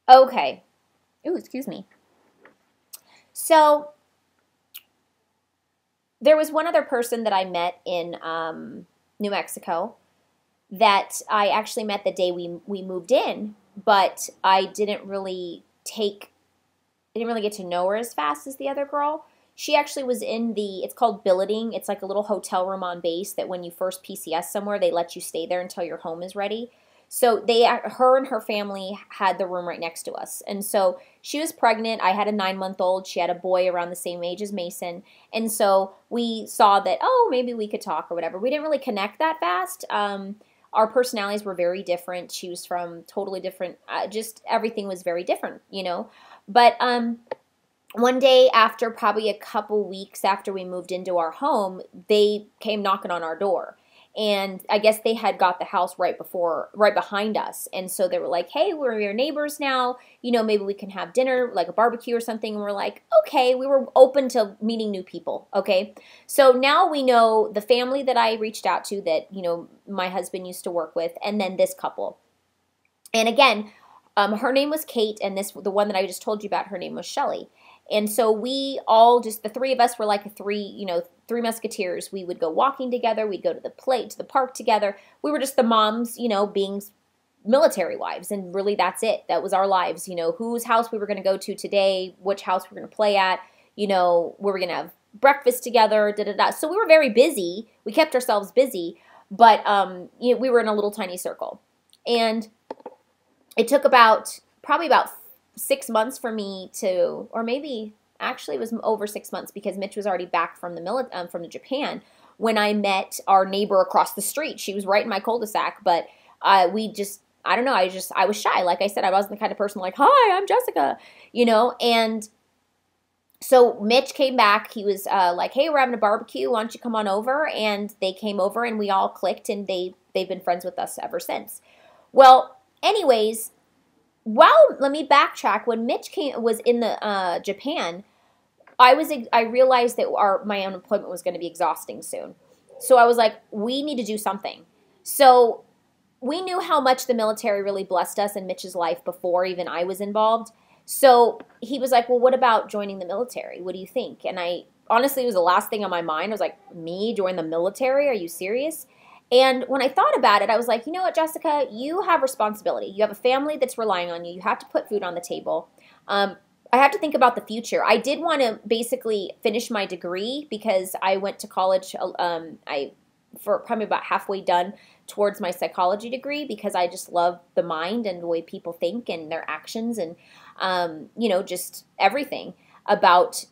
Okay. Ooh, excuse me. So there was one other person that I met in New Mexico that I actually met the day we moved in, but I didn't really get to know her as fast as the other girl. She actually was in it's called billeting. It's like a little hotel room on base that when you first PCS somewhere, they let you stay there until your home is ready. So her and her family had the room right next to us. And so she was pregnant. I had a 9-month old. She had a boy around the same age as Mason. And so we saw that, oh, maybe we could talk or whatever. We didn't really connect that fast. Our personalities were very different. She was from totally different, just everything was very different, you know. But one day after, probably a couple weeks after we moved into our home, they came knocking on our door. And I guess they had got the house right behind us. And so they were like, hey, we're your neighbors now. You know, maybe we can have dinner, like a barbecue or something. And we're like, okay, we were open to meeting new people. Okay. So now we know the family that I reached out to that, you know, my husband used to work with, and then this couple. And again, her name was Kate, and the one that I just told you about, her name was Shelly. And so we all the three of us were like three musketeers. We would go walking together. We'd go to the park together. We were just the moms, you know, being military wives. And really that's it. That was our lives, you know, whose house we were going to go to today, which house we were going to play at, you know, where we're going to have breakfast together, da da da. So we were very busy. We kept ourselves busy, but you know, we were in a little tiny circle. And it took probably about 6 months for me to, or maybe actually it was over 6 months because Mitch was already back from the Japan when I met our neighbor across the street. She was right in my cul-de-sac, but I don't know, I was shy. Like I said, I wasn't the kind of person like, hi, I'm Jessica, you know, and so Mitch came back. He was like, hey, we're having a barbecue. Why don't you come on over? And they came over and we all clicked, and they've been friends with us ever since. Well, anyways, let me backtrack. When Mitch was in the Japan, I realized that my unemployment was going to be exhausting soon. So I was like, we need to do something. So we knew how much the military really blessed us in Mitch's life before even I was involved. So he was like, well, what about joining the military? What do you think? And honestly, it was the last thing on my mind. I was like, me join the military? Are you serious? And when I thought about it, I was like, you know what, Jessica, you have responsibility. You have a family that's relying on you. You have to put food on the table. I have to think about the future. I did want to basically finish my degree because I went to college for probably about halfway done towards my psychology degree because I just love the mind and the way people think and their actions and, you know, just everything about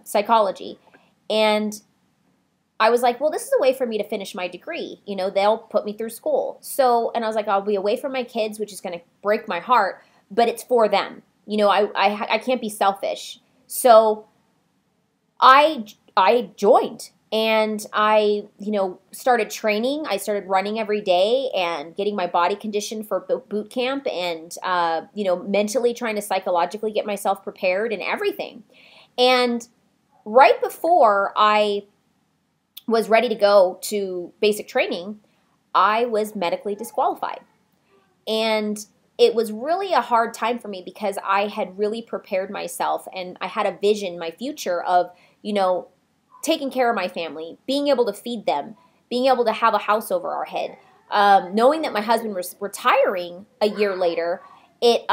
psychology. And I was like, well, this is a way for me to finish my degree. You know, they'll put me through school. So, and I was like, I'll be away from my kids, which is going to break my heart, but it's for them. You know, I can't be selfish. So I joined and I, you know, started training. I started running every day and getting my body conditioned for boot camp and, you know, mentally trying to psychologically get myself prepared and everything. And right before I was ready to go to basic training, I was medically disqualified. And it was really a hard time for me because I had really prepared myself and I had a vision, my future of, you know, taking care of my family, being able to feed them, being able to have a house over our head. Knowing that my husband was retiring a year later, it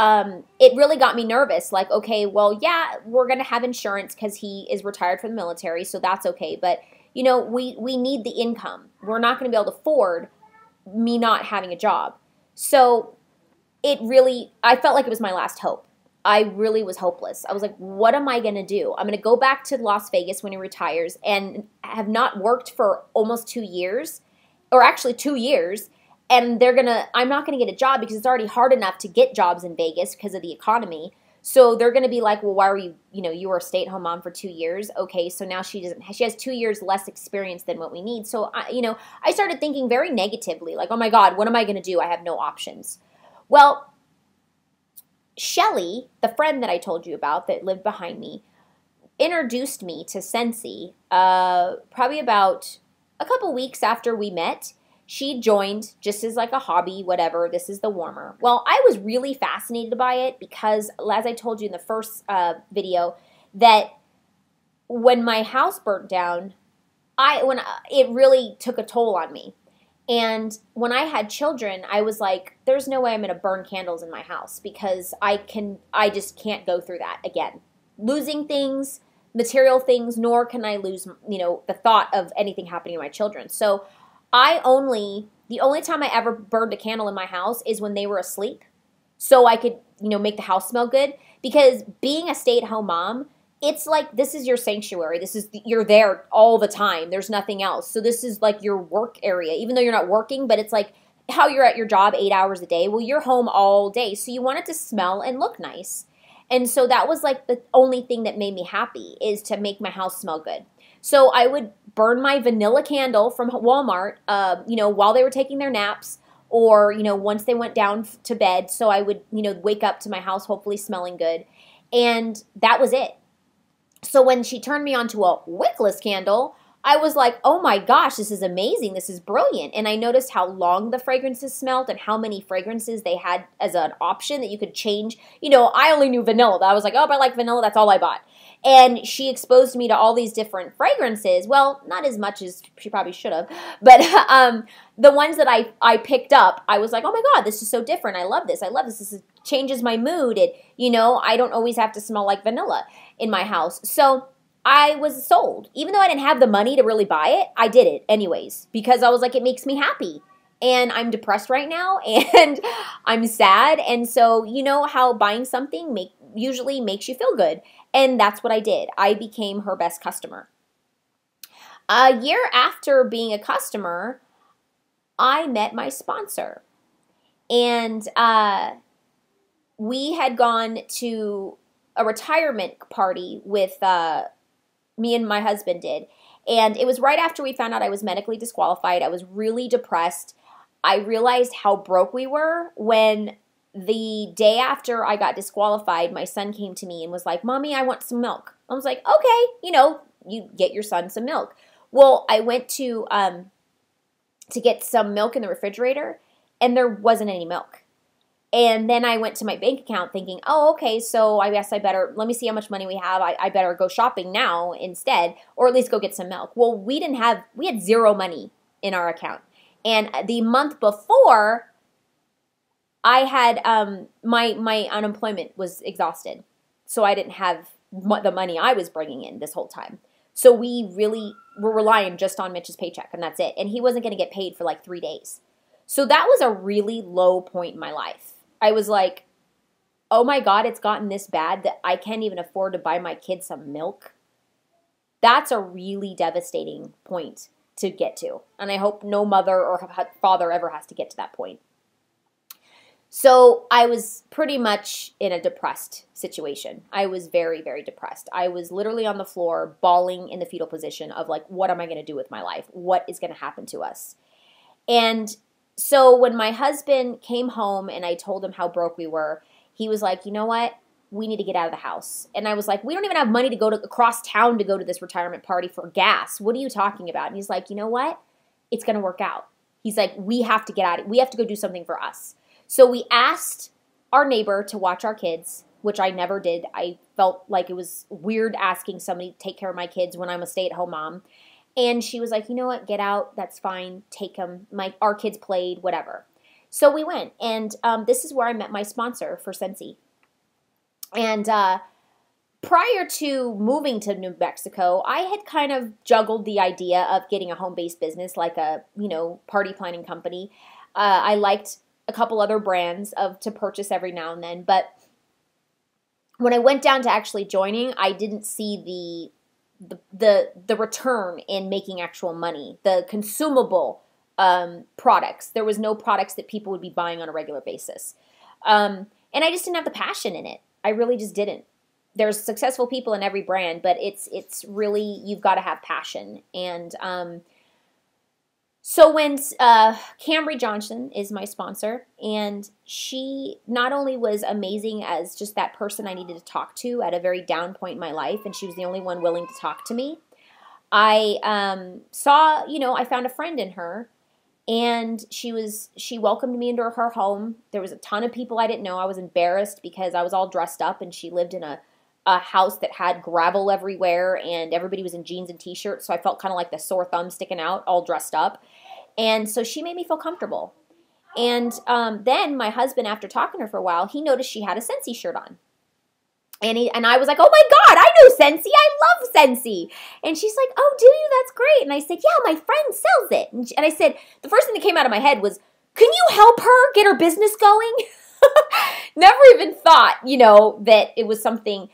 really got me nervous. Like, okay, well, yeah, we're going to have insurance because he is retired from the military, so that's okay. But you know, we need the income. We're not going to be able to afford me not having a job. So I felt like it was my last hope. I really was hopeless. I was like, what am I going to do? I'm going to go back to Las Vegas when he retires and have not worked for almost 2 years, or actually 2 years. And I'm not going to get a job because it's already hard enough to get jobs in Vegas because of the economy. So they're going to be like, well, why were you were a stay-at-home mom for 2 years. Okay, so now she has 2 years less experience than what we need. So, I started thinking very negatively, like, oh my God, what am I going to do? I have no options. Well, Shelly, the friend that I told you about that lived behind me, introduced me to Sensi probably about a couple weeks after we met. She joined just as like a hobby, whatever. This is the warmer. Well, I was really fascinated by it because, as I told you in the first video, that when my house burnt down, it really took a toll on me. And when I had children, I was like, there's no way I'm going to burn candles in my house because I just can't go through that again. Losing things, material things, nor can I lose, the thought of anything happening to my children. So the only time I ever burned a candle in my house is when they were asleep. So I could, make the house smell good. Because being a stay-at-home mom, it's like this is your sanctuary. You're there all the time. There's nothing else. So this is like your work area, even though you're not working, but it's like how you're at your job 8 hours a day. Well, you're home all day. So you want it to smell and look nice. And so that was like the only thing that made me happy is to make my house smell good. So I would burn my vanilla candle from Walmart, while they were taking their naps or, once they went down to bed. So I would, wake up to my house hopefully smelling good. And that was it. So when she turned me onto a wickless candle, I was like, oh my gosh, this is amazing. This is brilliant. And I noticed how long the fragrances smelled and how many fragrances they had as an option that you could change. I only knew vanilla. I was like, oh, if I like vanilla, that's all I bought. And she exposed me to all these different fragrances. Well, not as much as she probably should have. But the ones that I picked up, I was like, oh my God, this is so different. I love this. This changes my mood. I don't always have to smell like vanilla in my house. So I was sold. Even though I didn't have the money to really buy it, I did it anyways because I was like, it makes me happy. And I'm depressed right now and I'm sad. And so you know how buying something usually makes you feel good. And that's what I did. I became her best customer. A year after being a customer, I met my sponsor. And we had gone to a retirement party with me and my husband did. And it was right after we found out I was medically disqualified. I was really depressed. I realized how broke we were when the day after I got disqualified, my son came to me and was like, Mommy, I want some milk. I was like, okay, you get your son some milk. Well, I went to get some milk in the refrigerator and there wasn't any milk. And then I went to my bank account thinking, oh, okay, so I guess let me see how much money we have. I better go shopping now instead, or at least go get some milk. Well, we had zero money in our account. And the month before, I had, my unemployment was exhausted. So I didn't have the money I was bringing in this whole time. So we really were relying just on Mitch's paycheck and that's it. And he wasn't going to get paid for like 3 days. So that was a really low point in my life. I was like, oh my God, it's gotten this bad that I can't even afford to buy my kids some milk. That's a really devastating point to get to. And I hope no mother or father ever has to get to that point. So I was pretty much in a depressed situation. I was very, very depressed. I was literally on the floor bawling in the fetal position of like, what am I going to do with my life? What is going to happen to us? And so when my husband came home and I told him how broke we were, he was like, you know what? We need to get out of the house. And I was like, we don't even have money to go across town to go to this retirement party for gas. What are you talking about? And he's like, you know what? It's going to work out. He's like, we have to get out. We have to go do something for us. So we asked our neighbor to watch our kids, which I never did. I felt like it was weird asking somebody to take care of my kids when I'm a stay-at-home mom. And she was like, you know what, get out, that's fine, take them. Our kids played, whatever. So we went, and this is where I met my sponsor for Sensi. And prior to moving to New Mexico, I had kind of juggled the idea of getting a home-based business like a, party planning company. I liked a couple other brands to purchase every now and then, but when I went down to actually joining, I didn't see the return in making actual money, the consumable products. There was no products that people would be buying on a regular basis. And I just didn't have the passion in it. I really just didn't. There's successful people in every brand, but it's really, you've got to have passion. And so when Camry Johnson is my sponsor, and she not only was amazing as just that person I needed to talk to at a very down point in my life, and she was the only one willing to talk to me, I saw, I found a friend in her, And she welcomed me into her home. There was a ton of people I didn't know. I was embarrassed because I was all dressed up, and she lived in a house that had gravel everywhere, and everybody was in jeans and t-shirts, so I felt kind of like the sore thumb sticking out, all dressed up. And so she made me feel comfortable. And then my husband, after talking to her for a while, he noticed she had a Sensi shirt on. And I was like, oh my God, I know Sensi. I love Sensi. And she's like, oh, do you? That's great. And I said, yeah, my friend sells it. And I said, the first thing that came out of my head was, can you help her get her business going? Never even thought, that it was something,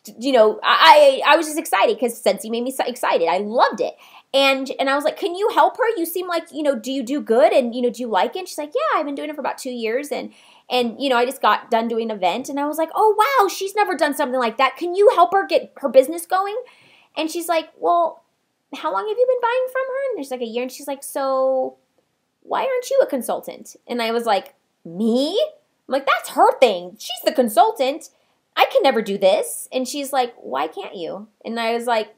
I was just excited because Sensi made me so excited. I loved it. And I was like, can you help her? You seem like, do you do good? And, do you like it? And she's like, yeah, I've been doing it for about 2 years. And I just got done doing an event. And I was like, oh, wow, she's never done something like that. Can you help her get her business going? And she's like, well, how long have you been buying from her? And there's like a year. And she's like, so why aren't you a consultant? And I was like, me? I'm like, that's her thing. She's the consultant. I can never do this. And she's like, why can't you? And I was like,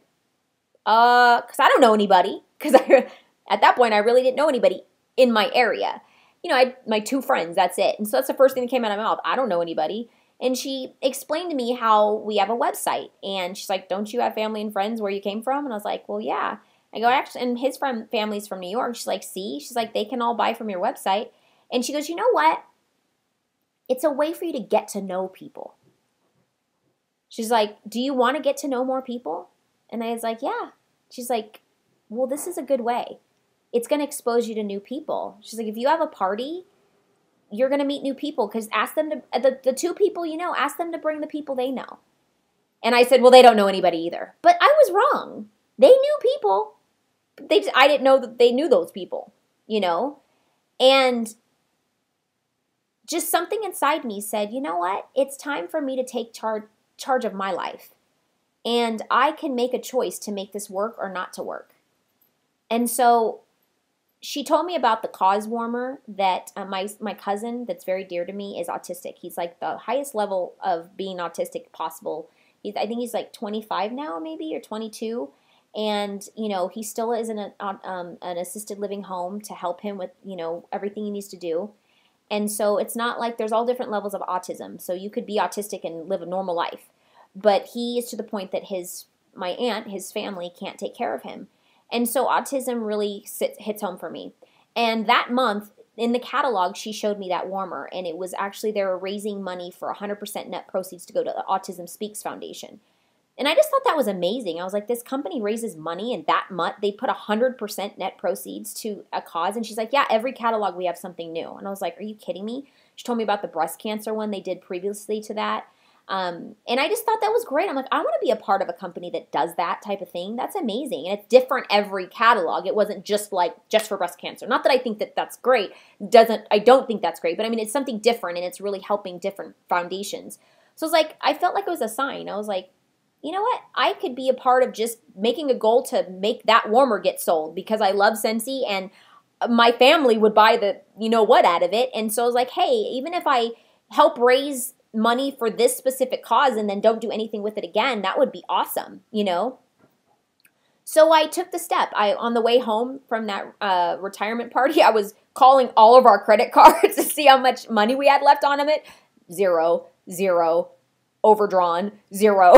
because I don't know anybody. Because at that point, I really didn't know anybody in my area. I had my 2 friends, that's it. And so that's the first thing that came out of my mouth. I don't know anybody. And she explained to me how we have a website. And she's like, don't you have family and friends where you came from? And I was like, well, yeah. I go, actually, and his family's from New York. She's like, see? She's like, they can all buy from your website. And she goes, you know what? It's a way for you to get to know people. She's like, do you want to get to know more people? And I was like, yeah. She's like, well, this is a good way. It's going to expose you to new people. She's like, if you have a party, you're going to meet new people because ask them to, the 2 people ask them to bring the people they know. And I said, well, they don't know anybody either. But I was wrong. They knew people. I didn't know that they knew those people, And just something inside me said, you know what? It's time for me to take charge of my life. And I can make a choice to make this work or not to work. And so she told me about the cause warmer that my cousin that's very dear to me is autistic. He's like the highest level of being autistic possible. I think he's like 25 now maybe or 22. And, he still is in an assisted living home to help him with, everything he needs to do. And so it's not like there's all different levels of autism. So you could be autistic and live a normal life. But he is to the point that my aunt, his family, can't take care of him. And so autism really hits home for me. And that month, in the catalog, she showed me that warmer. And it was actually, they were raising money for 100% net proceeds to go to the Autism Speaks Foundation. And I just thought that was amazing. I was like, this company raises money, and that month, they put 100% net proceeds to a cause. And she's like, yeah, every catalog we have something new. And I was like, are you kidding me? She told me about the breast cancer one they did previously to that. And I just thought that was great. I'm like, I want to be a part of a company that does that type of thing. That's amazing. And it's different every catalog. It wasn't just for breast cancer. Not that I think that that's great. I don't think that's great. But I mean, it's something different, and it's really helping different foundations. So it's like, I felt like it was a sign. I was like, you know what? I could be a part of just making a goal to make that warmer get sold because I love Sensi, and my family would buy the what out of it. And so I was like, hey, even if I help raise money for this specific cause and then don't do anything with it again, that would be awesome, So I took the step. On the way home from that retirement party, I was calling all of our credit cards to see how much money we had left on it. Zero, overdrawn, 0.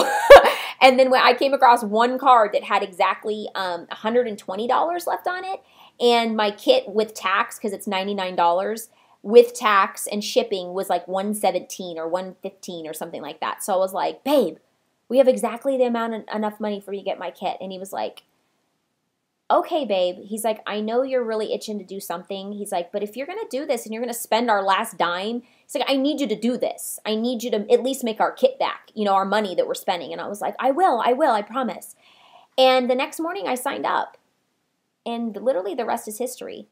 And then when I came across one card that had exactly $120 left on it, and my kit with tax, because it's $99, with tax and shipping was like $117 or $115 or something like that. So I was like, babe, we have exactly the enough money for me to get my kit. And he was like, okay, babe. He's like, I know you're really itching to do something. He's like, but if you're going to do this and you're going to spend our last dime, he's like, I need you to do this. I need you to at least make our kit back, our money that we're spending. And I was like, I will, I promise. And the next morning I signed up. And literally the rest is history.